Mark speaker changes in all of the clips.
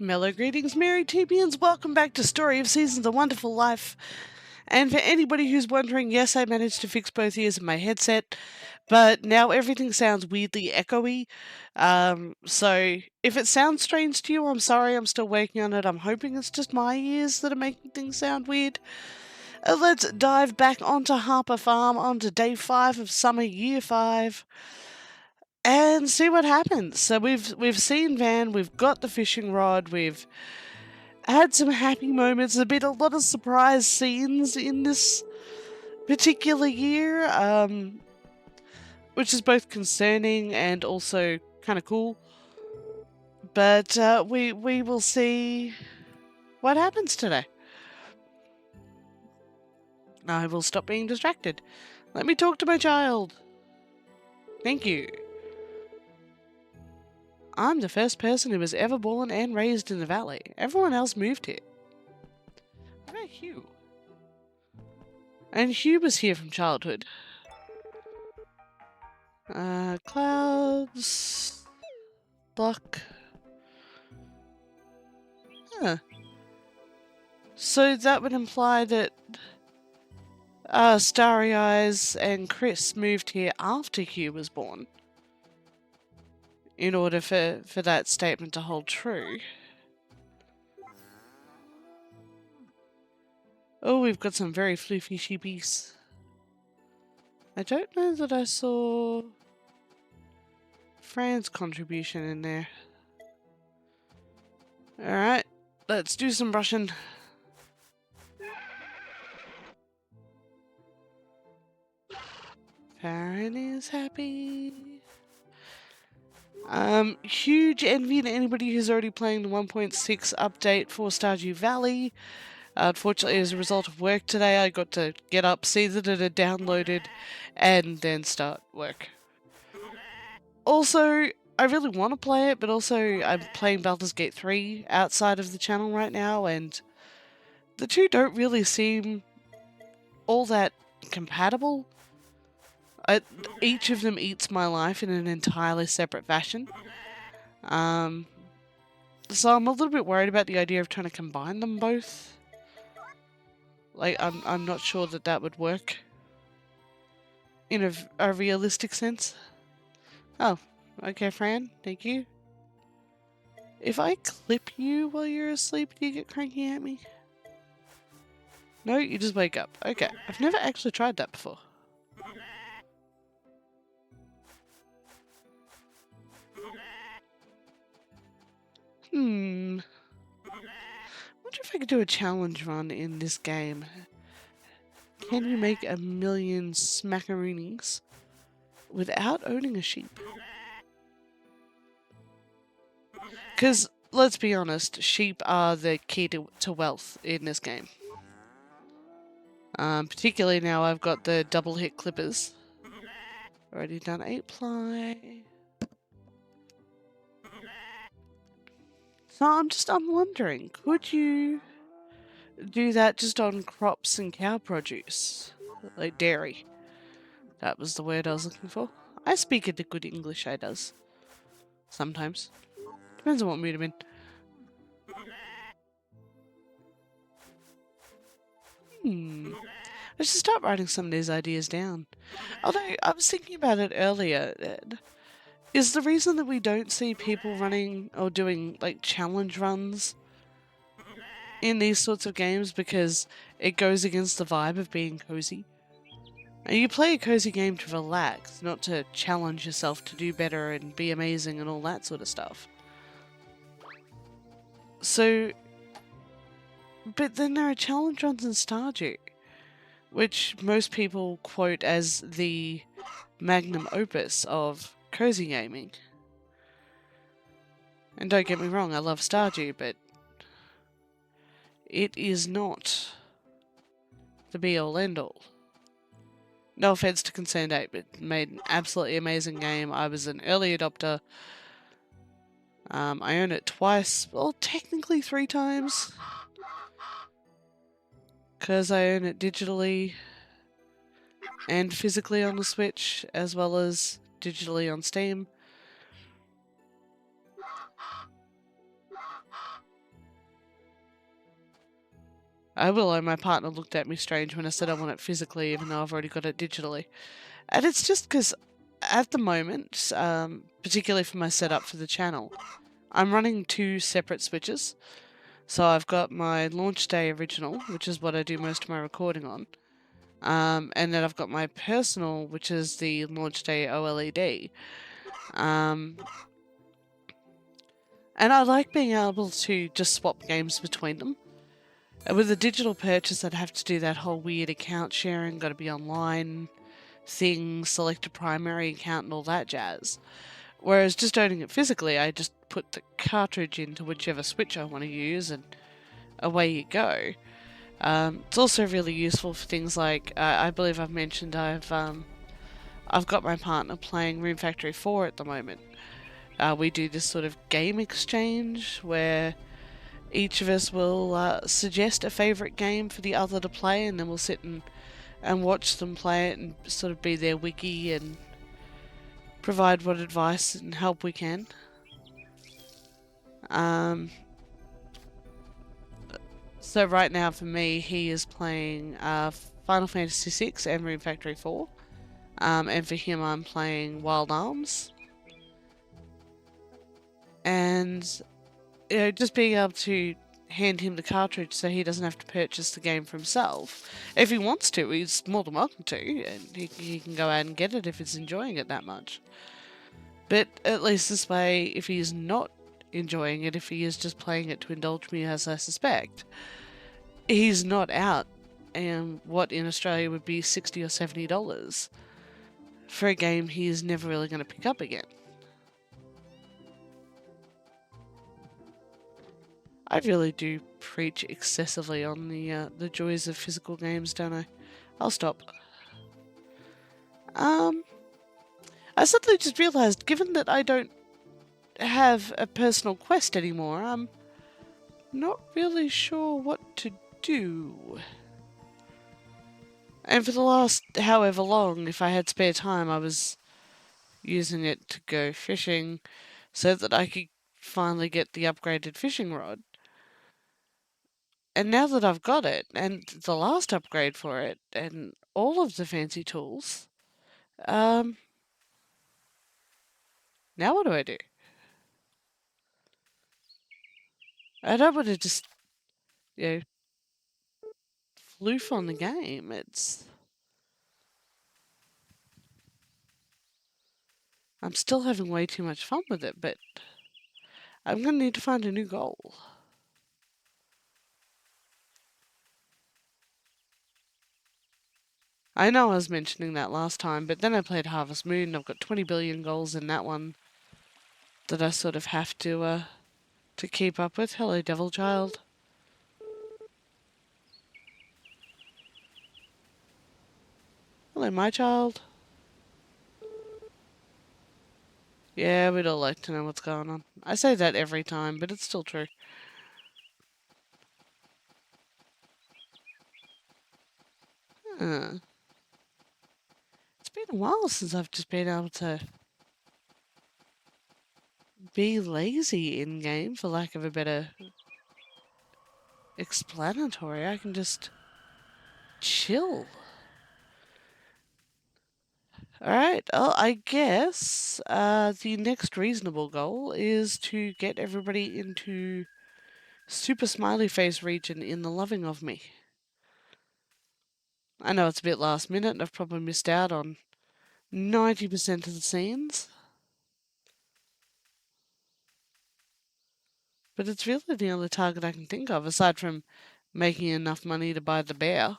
Speaker 1: Mellow greetings, merry Tubians. Welcome back to Story of Seasons, A Wonderful Life. And for anybody who's wondering, yes, I managed to fix both ears of my headset, but now everything sounds weirdly echoey. So if it sounds strange to you, I'm sorry, I'm still working on it. I'm hoping it's just my ears that are making things sound weird. Let's dive back onto Harper Farm, onto day 5 of summer year 5. And see what happens. So we've seen Van, we've got the fishing rod, we've had some happy moments. There's been a lot of surprise scenes in this particular year, which is both concerning and also kind of cool. But we will see what happens today. I will stop being distracted. Let me talk to my child. Thank you. I'm the first person who was ever born and raised in the valley. Everyone else moved here. What about Hugh? And Hugh was here from childhood. Clouds. Block. Huh. So that would imply that Starry Eyes and Chris moved here after Hugh was born. In order for that statement to hold true. Oh, we've got some very floofy sheepies. I don't know that I saw Fran's contribution in there. Alright, let's do some brushing. Farron is happy. Huge envy to anybody who's already playing the 1.6 update for Stardew Valley. Unfortunately, as a result of work today, I got to get up, see that it had downloaded, and then start work. Also, I really want to play it, but also I'm playing Baldur's Gate 3 outside of the channel right now, and the two don't really seem all that compatible. Each of them eats my life in an entirely separate fashion. So I'm a little bit worried about the idea of trying to combine them both. Like, I'm not sure that would work in a realistic sense. Oh, okay, Fran, thank you. If I clip you while you're asleep, do you get cranky at me? No, you just wake up. Okay, I've never actually tried that before. Wonder if I could do a challenge run in this game. Can you make 1,000,000 smackaroonies without owning a sheep? Because, let's be honest, sheep are the key to wealth in this game. Particularly now I've got the double hit clippers. Already done 8 ply. So I'm wondering, could you do that just on crops and cow produce? Like dairy. That was the word I was looking for. I speak it good English, I does. Sometimes. Depends on what mood I'm in. I should start writing some of these ideas down. Although, I was thinking about it earlier. Is the reason that we don't see people running or doing, like, challenge runs in these sorts of games because it goes against the vibe of being cozy? And you play a cozy game to relax, not to challenge yourself to do better and be amazing and all that sort of stuff. So, but then there are challenge runs in Stardew, which most people quote as the magnum opus of cozy gaming. And don't get me wrong, I love Stardew, but it is not the be-all end-all. No offense to Concerned Ape, but made an absolutely amazing game. I was an early adopter. I own it twice, well, technically 3 times. Because I own it digitally and physically on the Switch, as well as digitally on Steam. I will, and my partner looked at me strange when I said I want it physically, even though I've already got it digitally. And it's just because at the moment, particularly for my setup for the channel, I'm running 2 separate switches. So I've got my launch day original, which is what I do most of my recording on. And then I've got my personal, which is the launch day OLED. And I like being able to just swap games between them. And with a digital purchase, I'd have to do that whole weird account sharing, gotta be online thing, select a primary account and all that jazz. Whereas just owning it physically, I just put the cartridge into whichever switch I want to use and away you go. It's also really useful for things like, I believe I've mentioned I've got my partner playing Room Factory 4 at the moment. We do this sort of game exchange where each of us will suggest a favourite game for the other to play, and then we'll sit and watch them play it and sort of be their wiki and provide what advice and help we can. So right now for me, he is playing Final Fantasy VI and Room Factory 4. And for him, I'm playing Wild Arms. And, you know, just being able to hand him the cartridge so he doesn't have to purchase the game for himself. If he wants to, he's more than welcome to, and he can go out and get it if he's enjoying it that much. But at least this way, if he is not enjoying it, if he is just playing it to indulge me as I suspect, he's not out what in Australia would be $60 or $70 for a game he is never really going to pick up again. I really do preach excessively on the joys of physical games, don't I? I'll stop. I suddenly just realised, given that I don't have a personal quest anymore, I'm not really sure what to do. And for the last however long, if I had spare time, I was using it to go fishing so that I could finally get the upgraded fishing rod. And now that I've got it, and the last upgrade for it, and all of the fancy tools, now what do I do? I don't want to just, you know, floof on the game. I'm still having way too much fun with it, but I'm going to need to find a new goal. I know I was mentioning that last time, but then I played Harvest Moon, and I've got 20 billion goals in that one that I sort of have to keep up with. Hello, Devil Child. Hello, my child. Yeah, we'd all like to know what's going on. I say that every time, but it's still true. Huh. It's been a while since I've just been able to be lazy in-game, for lack of a better explanatory. I can just chill. Alright, well, I guess the next reasonable goal is to get everybody into Super Smiley Face region in the loving of me. I know it's a bit last minute and I've probably missed out on 90% of the scenes. But it's really the only target I can think of, aside from making enough money to buy the bear.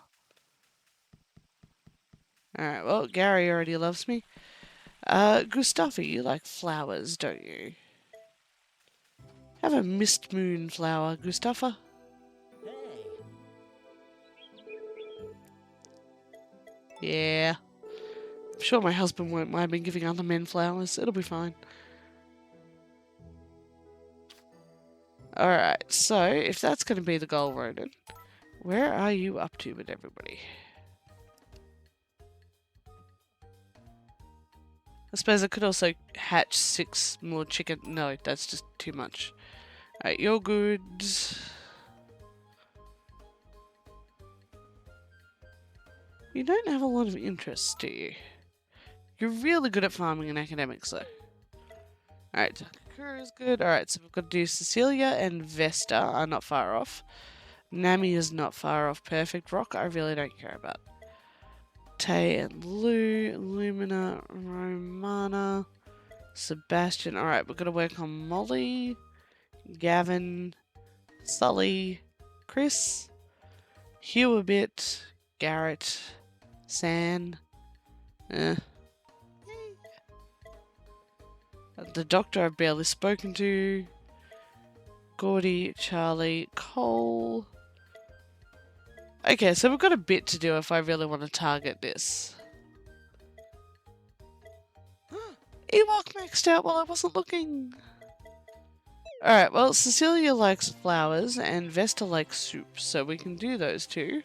Speaker 1: Alright, well, Gary already loves me. Gustafa, you like flowers, don't you? Have a mist moon flower, Gustafa. Yeah. I'm sure my husband won't mind me giving other men flowers. It'll be fine. Alright, so if that's going to be the goal, Ronan, where are you up to with everybody? I suppose I could also hatch 6 more chicken. No, that's just too much. Alright, you're good. You don't have a lot of interest, do you? You're really good at farming and academics, though. Alright, Kakura is good. Alright, so we've got to do Cecilia and Vesta are not far off. Nami is not far off. Perfect. Rock, I really don't care about. Tay and Lou, Lumina, Romana, Sebastian. Alright, we're going to work on Molly, Gavin, Sully, Chris, Hugh a bit, Garrett, San. The doctor I've barely spoken to. Gordy, Charlie, Cole. Okay, so we've got a bit to do if I really want to target this. Ewok maxed out while I wasn't looking. Alright, well, Cecilia likes flowers and Vesta likes soup, so we can do those two.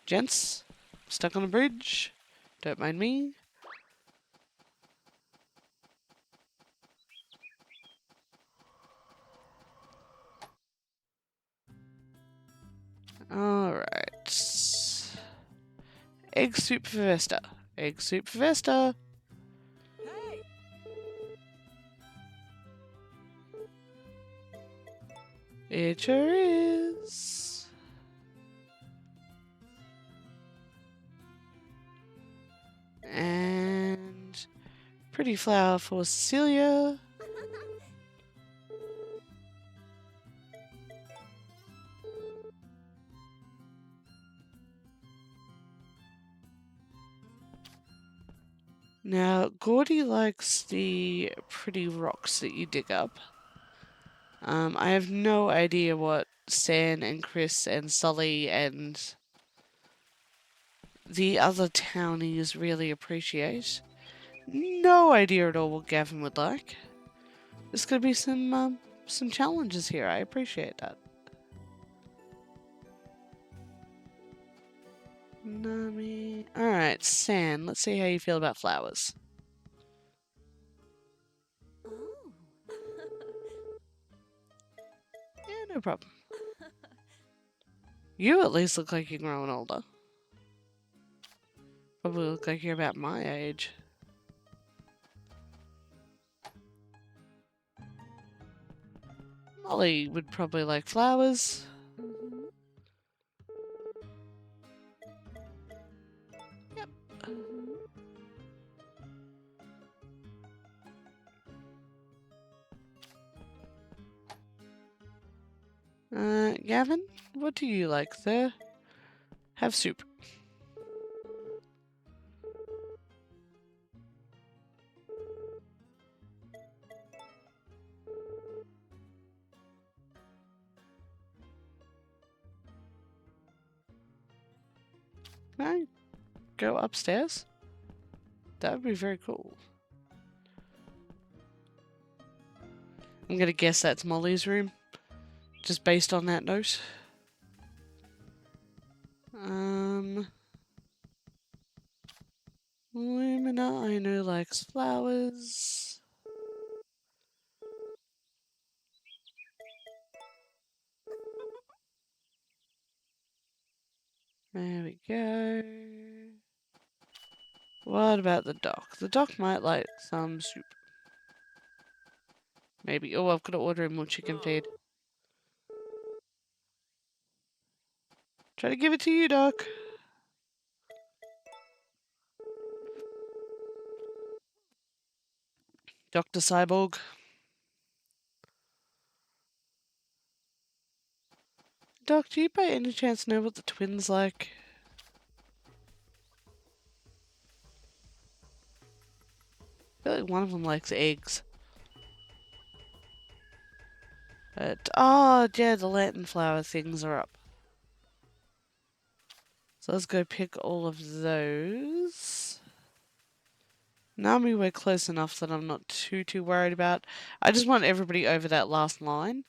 Speaker 1: Gents, stuck on a bridge. Don't mind me. Alright. Egg soup for Vesta. Egg soup for Vesta.
Speaker 2: Hey!
Speaker 1: It sure is. And pretty flower for Cecilia. Now, Gordy likes the pretty rocks that you dig up. I have no idea what San and Chris and Sully and the other townies really appreciate. No idea at all what Gavin would like. There's gonna be some challenges here. I appreciate that. Nami. Alright, San, let's see how you feel about flowers.
Speaker 2: Oh.
Speaker 1: Yeah, no problem. You at least look like you're growing older. Probably look like you're about my age. Molly would probably like flowers.
Speaker 2: Mm-hmm.
Speaker 1: Yep.
Speaker 2: Mm-hmm.
Speaker 1: Gavin, what do you like, sir? Have soup. Can I go upstairs? That would be very cool. I'm gonna guess that's Molly's room, just based on that note. Lumina, I know, likes flowers. There we go. What about the doc? The doc might like some soup. Maybe. Oh, I've got to order him more chicken feed. Try to give it to you, Doc. Dr. Cyborg. Doc, do you by any chance know what the twins like? I feel like one of them likes eggs. But, oh, yeah, the lantern flower things are up. So let's go pick all of those. Nami, we're close enough that I'm not too worried about. I just want everybody over that last line.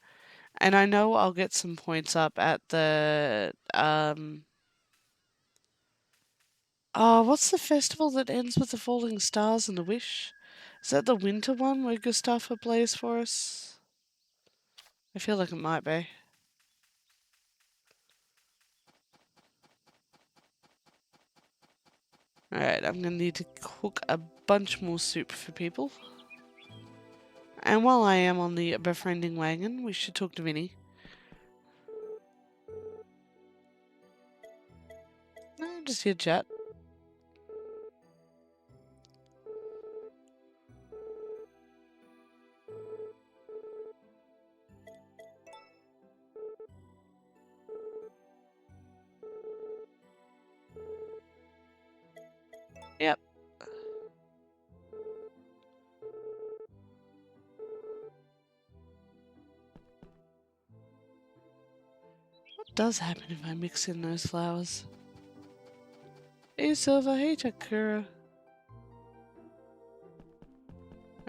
Speaker 1: And I know I'll get some points up at the, oh, what's the festival that ends with the falling stars and the wish? Is that the winter one where Gustafa plays for us? I feel like it might be. Alright, I'm gonna need to cook a bunch more soup for people. And while I am on the befriending wagon, we should talk to Vinny. No, just here chat. Yep. What does happen if I mix in those flowers? Hey Silver, hey Takura.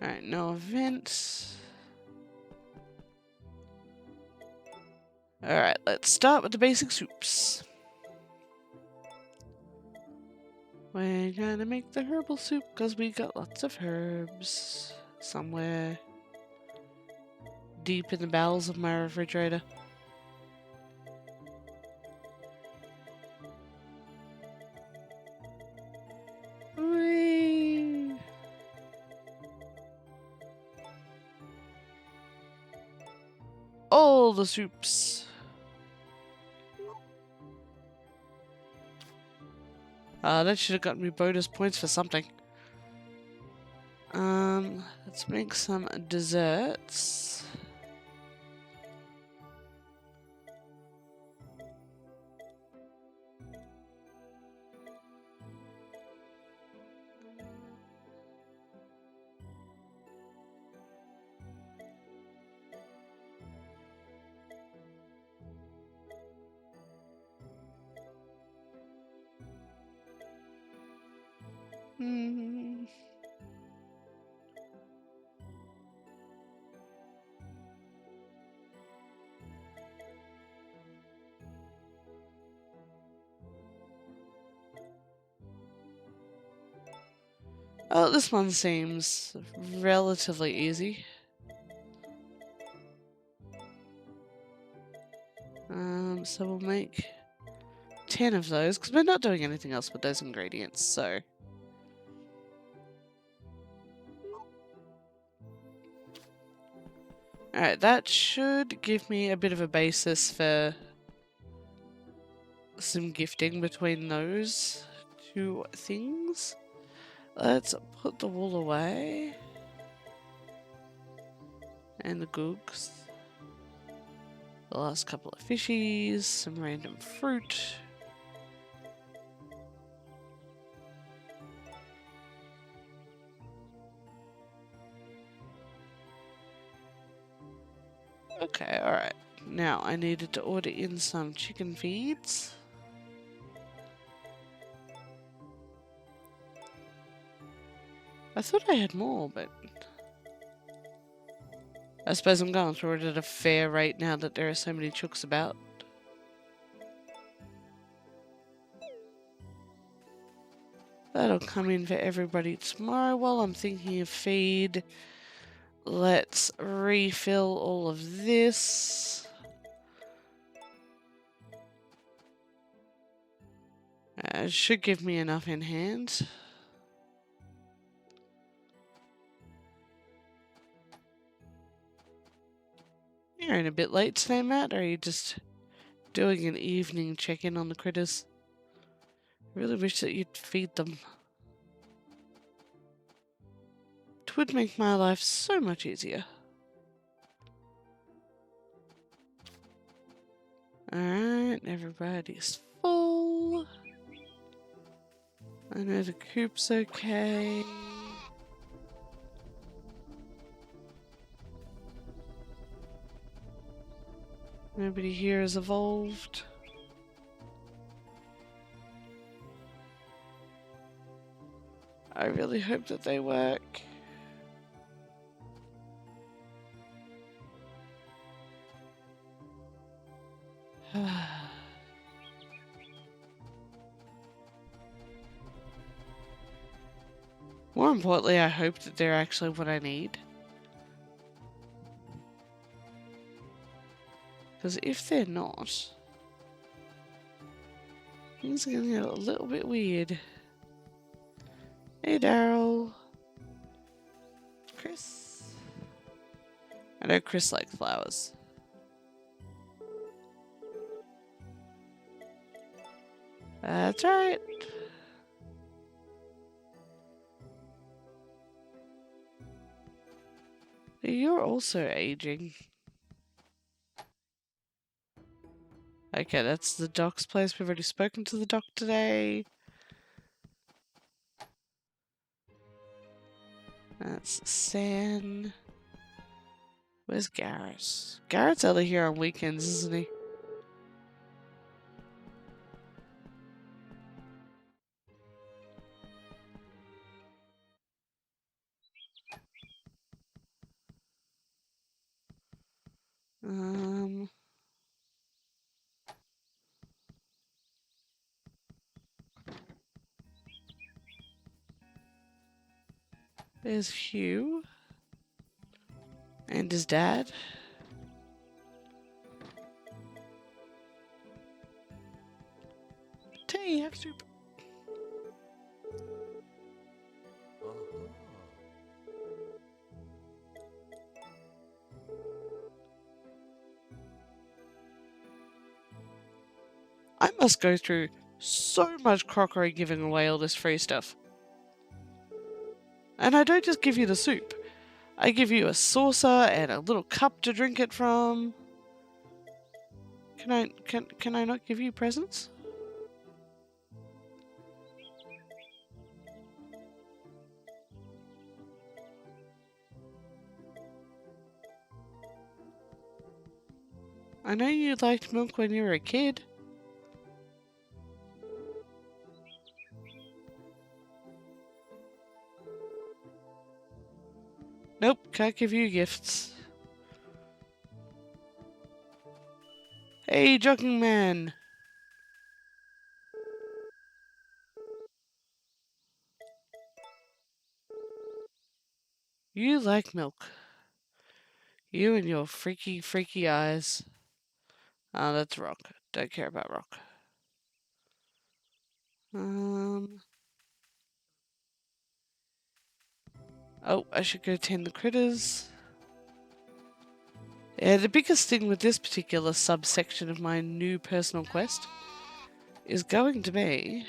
Speaker 1: Alright, no events. Alright, let's start with the basic soups. We're gonna make the herbal soup because we got lots of herbs somewhere deep in the bowels of my refrigerator. Whee! All the soups. That should have gotten me bonus points for something. Let's make some desserts. Hmm. Oh, this one seems relatively easy. So we'll make 10 of those, because we're not doing anything else with those ingredients, so... Alright, that should give me a bit of a basis for some gifting between those two things. Let's put the wool away. And the googs. The last couple of fishies, some random fruit. Okay, alright. Now I needed to order in some chicken feeds. I thought I had more, but... I suppose I'm going through it at a fair rate now that there are so many chooks about. That'll come in for everybody tomorrow. While I'm thinking of feed, let's refill all of this. It should give me enough in hand. You're in a bit late today, Matt, or are you just doing an evening check-in on the critters? I really wish that you'd feed them. It would make my life so much easier. Alright, everybody's full. I know the coop's okay. Nobody here has evolved. I really hope that they work. More importantly, I hope that they're actually what I need. Because if they're not, things are going to get a little bit weird. Hey, Daryl. Chris. I know Chris likes flowers. That's right. You're also aging. Okay, that's the doc's place. We've already spoken to the doc today. That's San. Where's Garrett? Garrett's only here on weekends, isn't he? Um, there's Hugh. And his dad. Tea, have soup. I must go through so much crockery giving away all this free stuff. And I don't just give you the soup. I give you a saucer and a little cup to drink it from. Can I not give you presents? I know you liked milk when you were a kid. Nope, can't give you gifts. Hey, jogging man. You like milk. You and your freaky, freaky eyes. Oh, that's Rock. Don't care about Rock. Oh, I should go tend the critters. Yeah, the biggest thing with this particular subsection of my new personal quest is going to be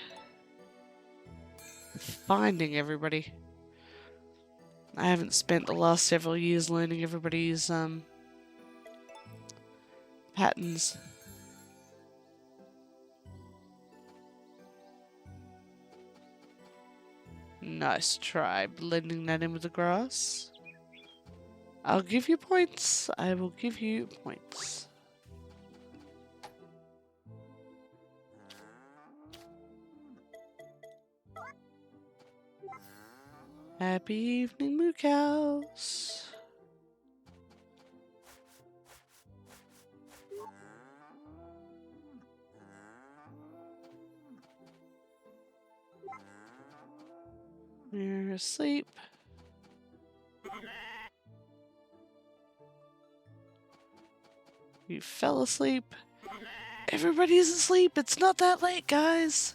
Speaker 1: finding everybody. I haven't spent the last several years learning everybody's patterns. Nice try blending that in with the grass. I'll give you points. I will give you points. Happy evening, moo cows. You're asleep. You fell asleep. Everybody's asleep. It's not that late, guys.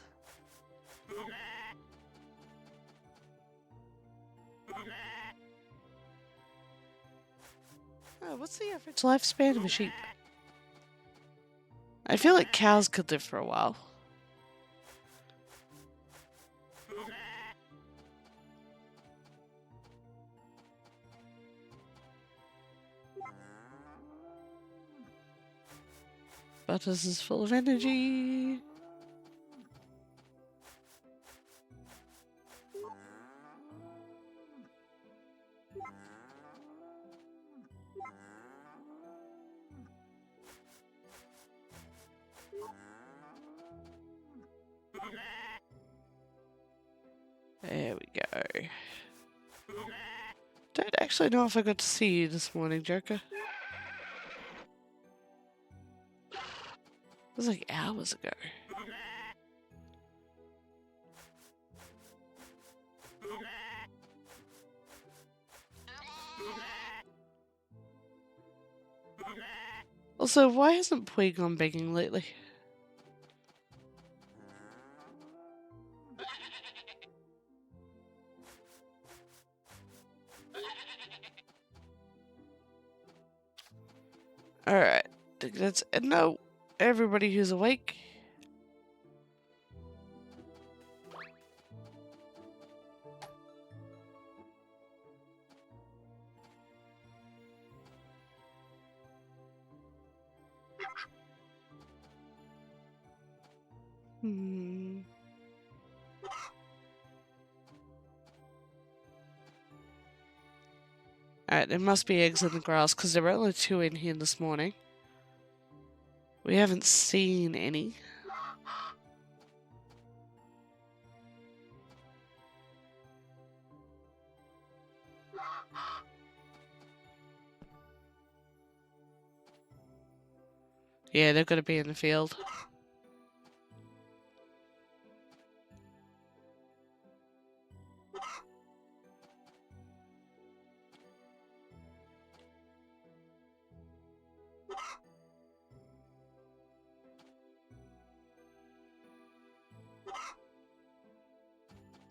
Speaker 1: Oh, what's the average lifespan of a sheep? I feel like cows could live for a while. Butters is full of energy. There we go. Don't actually know if I got to see you this morning, Joker. It was like hours ago. Also, why hasn't Pui gone begging lately? Alright. That's no. Everybody who's awake. Hmm. Alright, there must be eggs in the grass because there were only 2 in here this morning. We haven't seen any. Yeah, they've got to be in the field.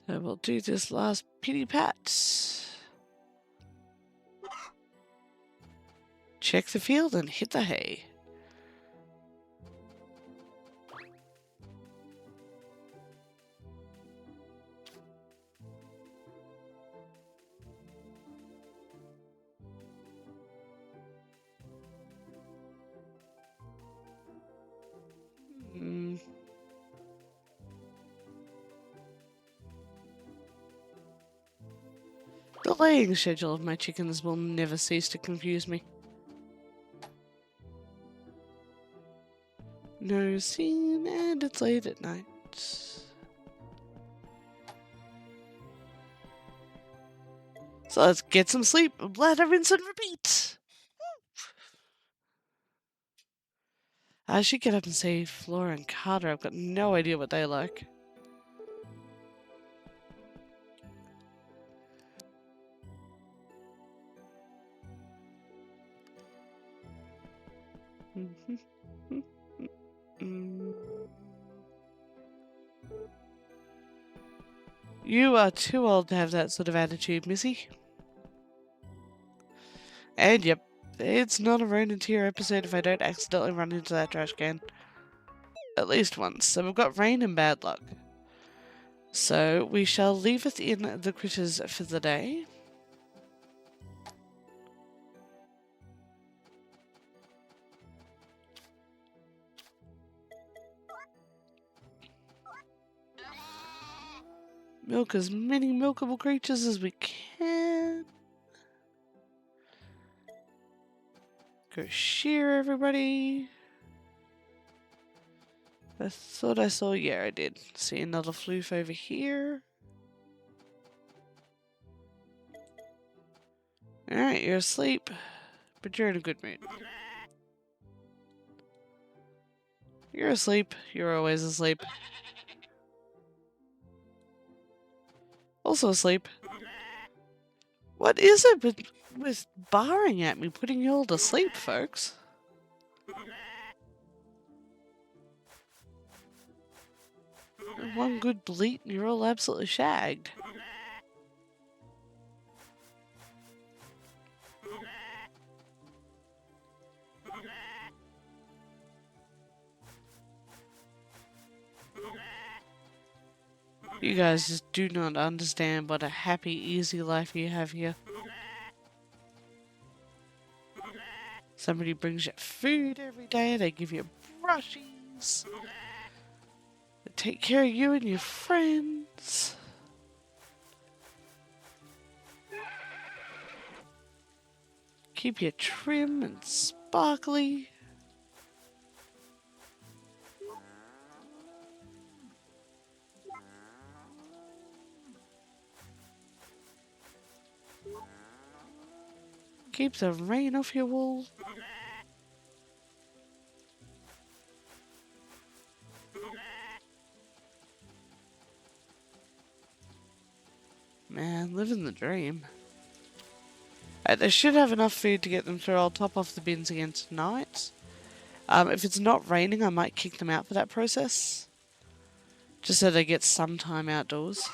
Speaker 1: So we'll do this last pity pat. Check the field and hit the hay. Hmm. The laying schedule of my chickens will never cease to confuse me. No scene, and it's late at night. So let's get some sleep, bladder, rinse, and repeat. I should get up and see Flora and Carter. I've got no idea what they like. You are too old to have that sort of attitude, Missy. And yep, it's not a RononTyr episode if I don't accidentally run into that trash can. At least once. So we've got rain and bad luck. So we shall leave it in the critters for the day. Milk as many milkable creatures as we can. Go shear everybody. I thought I saw, yeah, I did. See another floof over here. Alright, you're asleep, but you're in a good mood. You're asleep. You're always asleep. Also asleep. What is it with barring at me, putting you all to sleep, folks? One good bleat and you're all absolutely shagged. You guys just do not understand what a happy, easy life you have here. Somebody brings you food every day, they give you brushies. They take care of you and your friends. Keep you trim and sparkly. Keep the rain off your wool. Man, living the dream. They should have enough food to get them through. I'll top off the bins again tonight. If it's not raining, I might kick them out for that process. Just so they get some time outdoors.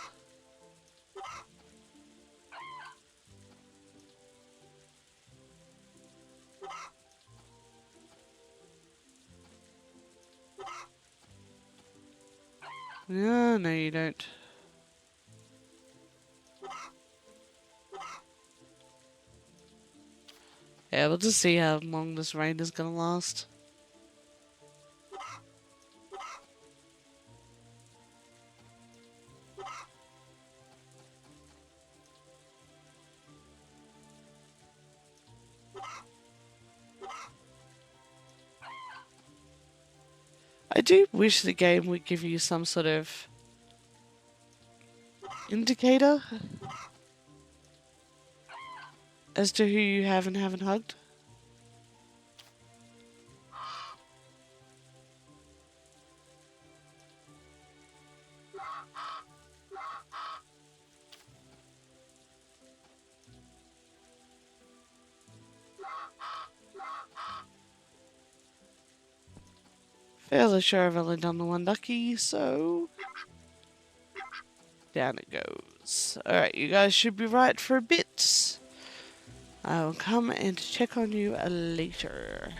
Speaker 1: No, you don't. Yeah, we'll just see how long this rain is gonna last. I do wish the game would give you some sort of indicator as to who you have and haven't hugged. Fairly sure I've only done the one ducky, so down it goes. Alright, you guys should be right for a bit. I'll come and check on you later.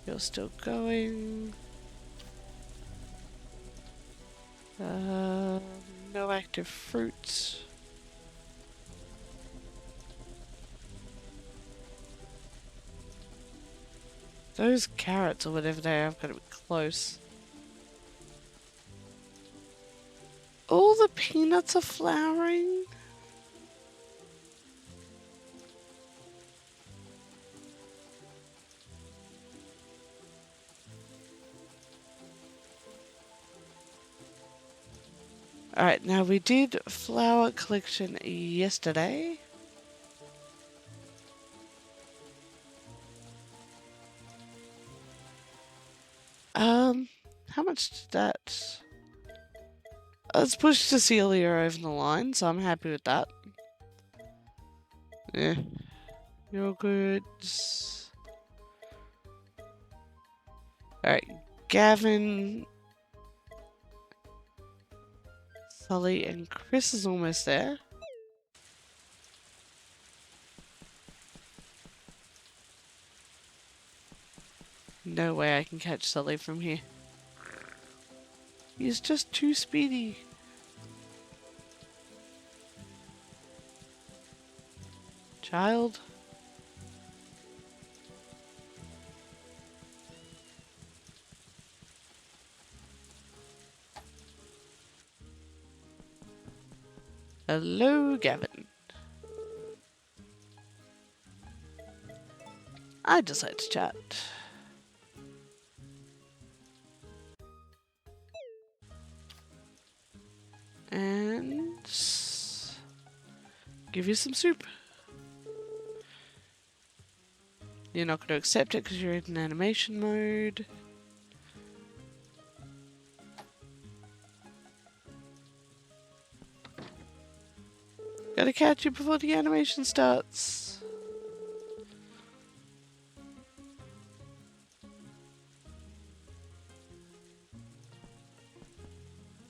Speaker 1: You're still going. No active fruit. Those carrots or whatever they are have got to be close. All the peanuts are flowering. Alright, now we did flower collection yesterday. How much did that... Let's push Cecilia over the line, so I'm happy with that. Yeah. You're good. Alright, Gavin, Sully, and Chris is almost there. No way I can catch Sully from here. He's just too speedy. Child. Hello, Gavin. I just like to chat. And give you some soup. You're not going to accept it because you're in animation mode. Gotta catch you before the animation starts.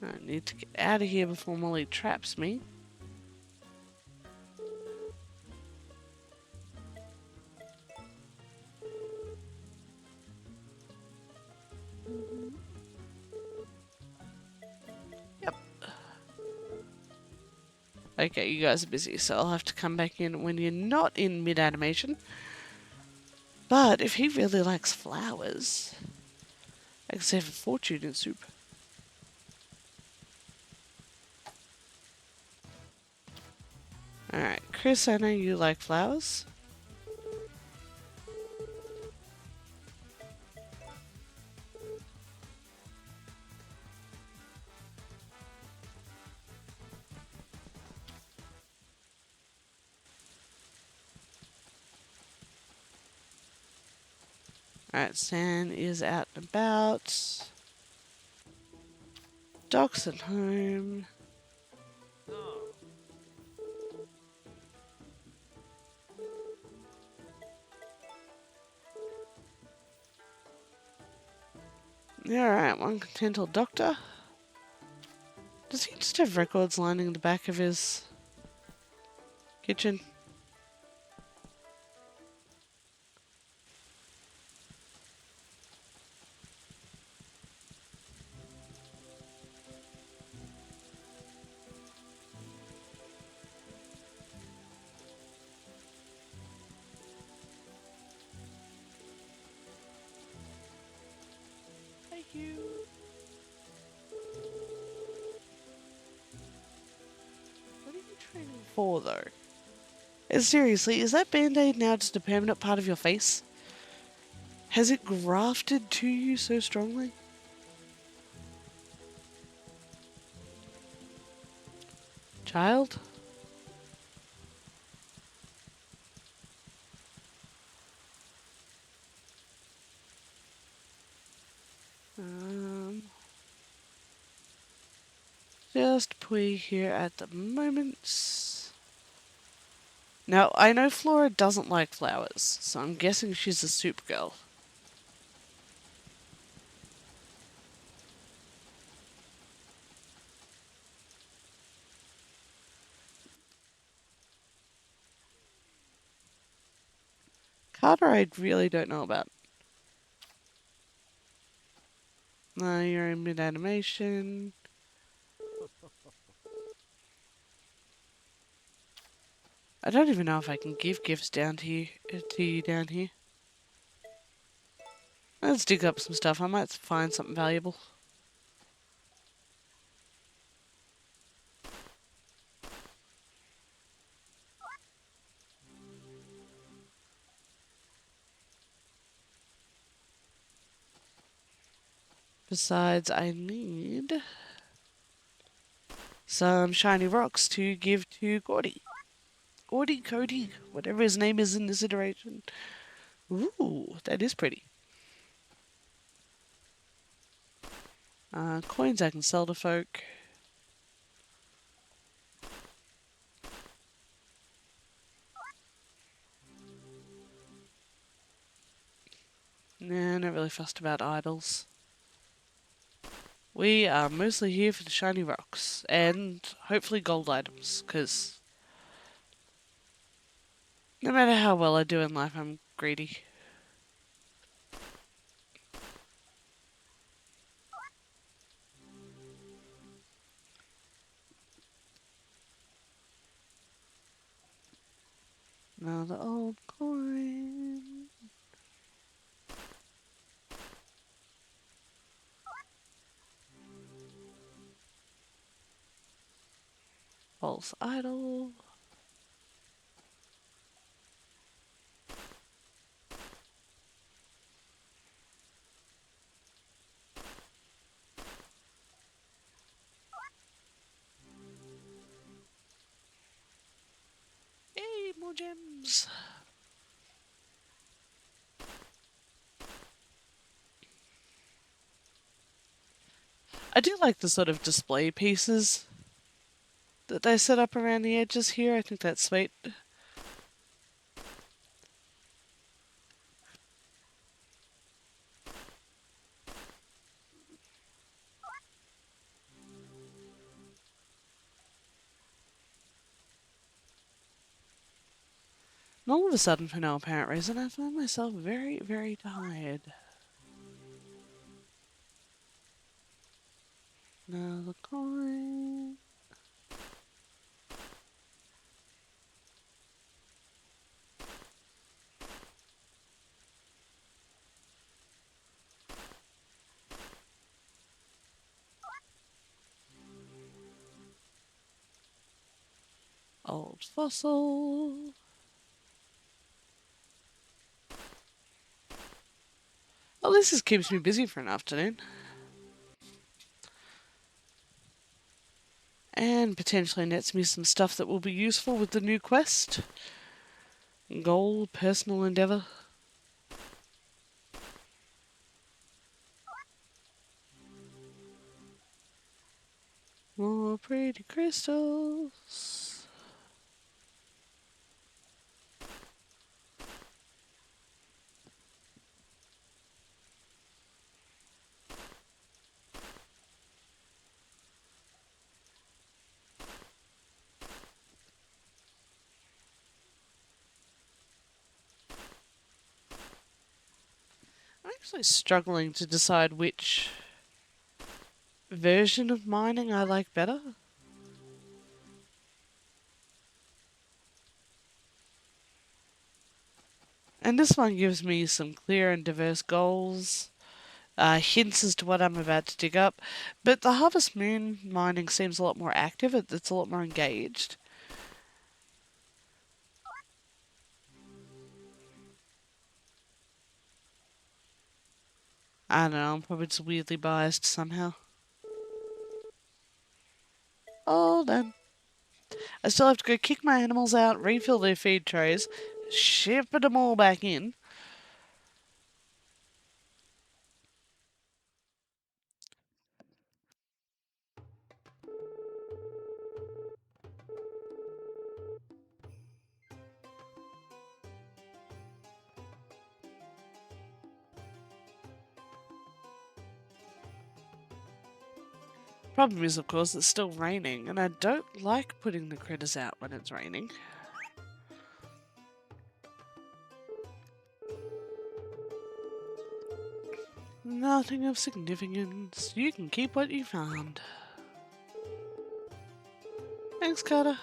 Speaker 1: I need to get out of here before Molly traps me.
Speaker 2: Mm-hmm.
Speaker 1: Yep. Okay, you guys are busy, so I'll have to come back in when you're not in mid-animation. But if he really likes flowers, I can save a fortune in soup. Alright, Chris, I know you like flowers. Alright, San is out and about. Doc's at home. Alright, one content old doctor. Does he just have records lining the back of his kitchen? you. What are you training for, though? Seriously, is that band-aid now just a permanent part of your face? Has it grafted to you so strongly? Child? Um, just Pui here at the moment. Now, I know Flora doesn't like flowers, so I'm guessing she's a soup girl. Carter, I really don't know about. No, you're in mid animation. I don't even know if I can give gifts down to you down here. Let's dig up some stuff. I might find something valuable. Besides, I need some shiny rocks to give to Gordy. Gordy, Cody, whatever his name is in this iteration. Ooh, that is pretty. Coins I can sell to folk. Nah, not really fussed about idols. We are mostly here for the shiny rocks and hopefully gold items, because no matter how well I do in life, I'm greedy. Another old coin. False idol. Hey, more gems. I do like the sort of display pieces that they set up around the edges here. I think that's sweet. And all of a sudden, for no apparent reason, I find myself very, very tired. Another coin. Old fossil. Well, this just keeps me busy for an afternoon. And potentially nets me some stuff that will be useful with the new quest. Goal, personal endeavour. More pretty crystals. I'm actually struggling to decide which version of mining I like better. And this one gives me some clear and diverse goals hints as to what I'm about to dig up. But the Harvest Moon mining seems a lot more active. It's a lot more engaged. I don't know, I'm probably just weirdly biased somehow. Hold on. I still have to go kick my animals out, refill their feed trays, ship them all back in. Problem is, of course, it's still raining, and I don't like putting the critters out when it's raining. Nothing of significance. You can keep what you found. Thanks, Carter.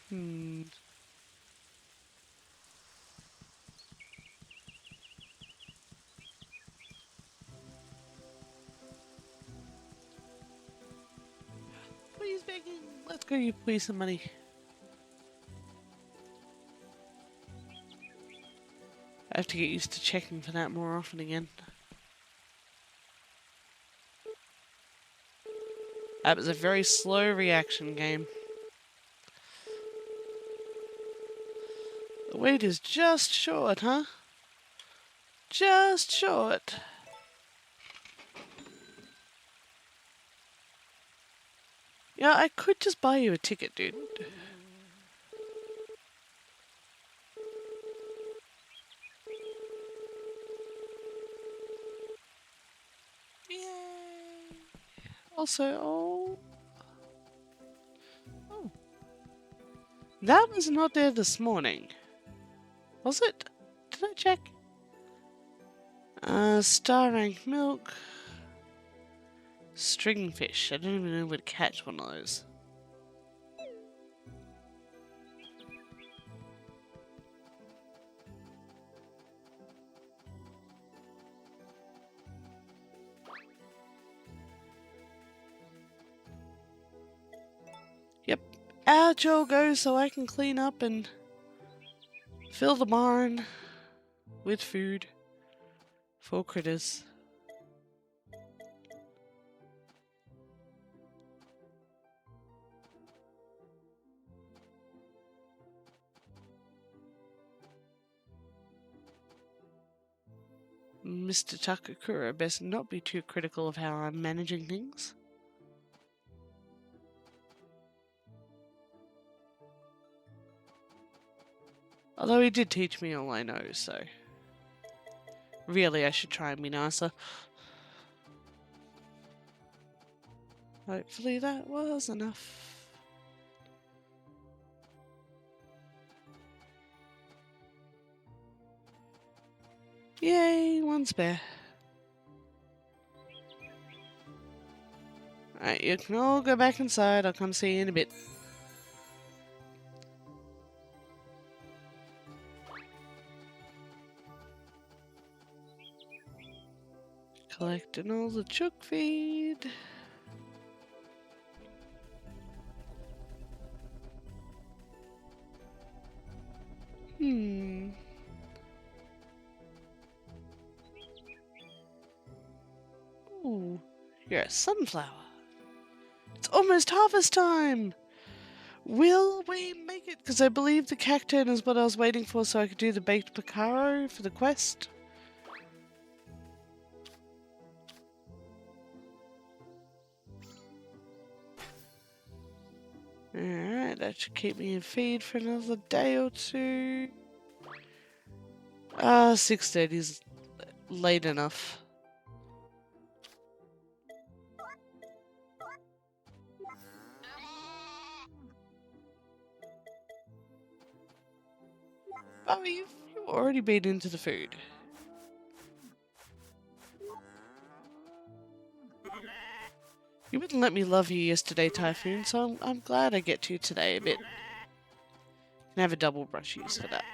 Speaker 1: Hmm. Please, begging. Let's go, you please some money. I have to get used to checking for that more often again. That was a very slow reaction game. The wait is just short, huh? Just short. Yeah, I could just buy you a ticket, dude. Yay! Also, oh, that was not there this morning. Was it? Did I check? Star rank milk. Stringfish. I don't even know where to catch one of those. Yep. Out Joe goes so I can clean up and fill the barn with food for critters. Mr. Takakura best not be too critical of how I'm managing things. Although he did teach me all I know, so really I should try and be nicer. Hopefully that was enough. Yay, one spare. Alright, you can all go back inside. I'll come see you in a bit. Collecting all the chook feed. Ooh, you're a sunflower. It's almost harvest time! Will we make it? Because I believe the cactus is what I was waiting for so I could do the baked picaro for the quest. Alright, that should keep me in feed for another day or two. 6:30 is late enough. Oh, you've already been into the food. You wouldn't let me love you yesterday, Typhoon, so I'm glad I get to today a bit. can have a double brush use for that.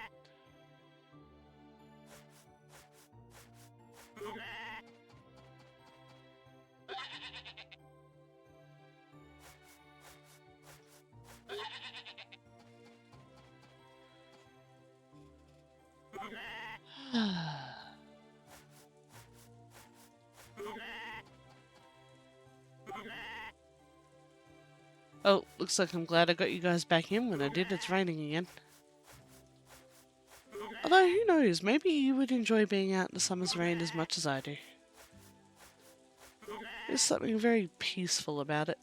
Speaker 1: Oh, looks like I'm glad I got you guys back in when I did. It's raining again. Although, who knows, maybe you would enjoy being out in the summer's rain as much as I do. There's something very peaceful about it.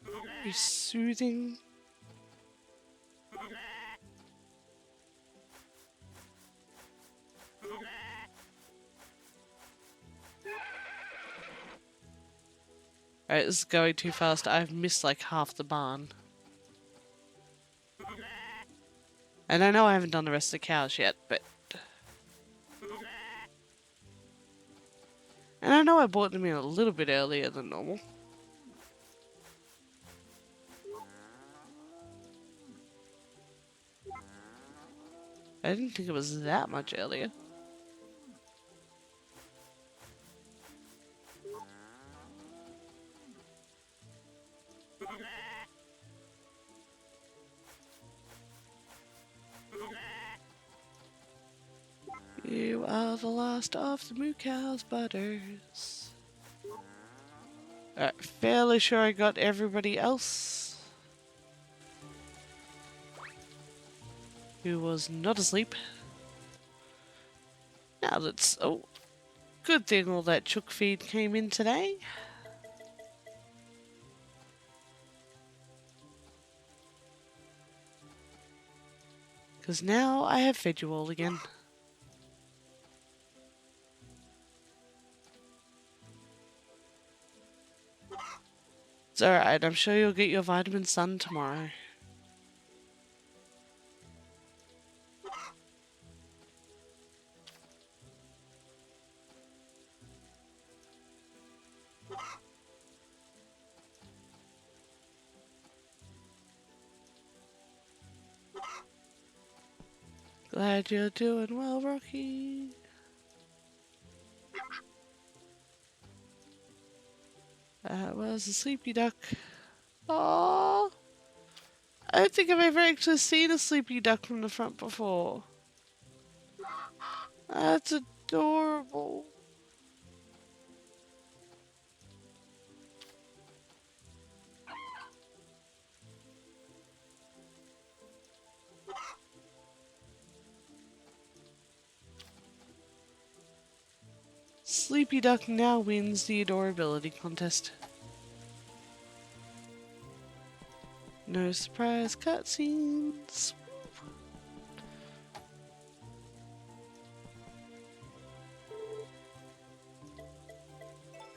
Speaker 1: Very soothing. Alright, this is going too fast. I've missed like half the barn. And I know I haven't done the rest of the cows yet, but... And I know I brought them in a little bit earlier than normal. I didn't think it was that much earlier. You are the last of the moo cow's butters. Alright, fairly sure I got everybody else who was not asleep. Now let's... Oh, good thing all that chook feed came in today. Because now I have fed you all again. It's alright, I'm sure you'll get your vitamin sun tomorrow. Glad you're doing well, Rocky. That was a sleepy duck. Aww. I don't think I've ever actually seen a sleepy duck from the front before. That's adorable. Sleepy Duck now wins the adorability contest. No surprise cutscenes.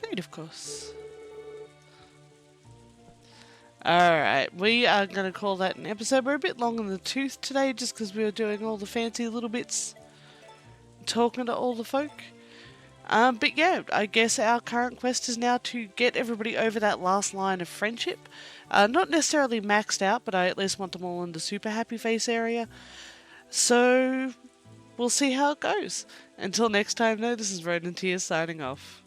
Speaker 1: Great, of course. Alright, we are going to call that an episode. We're a bit long in the tooth today just because we were doing all the fancy little bits, talking to all the folk. But yeah, I guess our current quest is now to get everybody over that last line of friendship. Not necessarily maxed out, but I at least want them all in the super happy face area. So, we'll see how it goes. Until next time though, this is RononTyr signing off.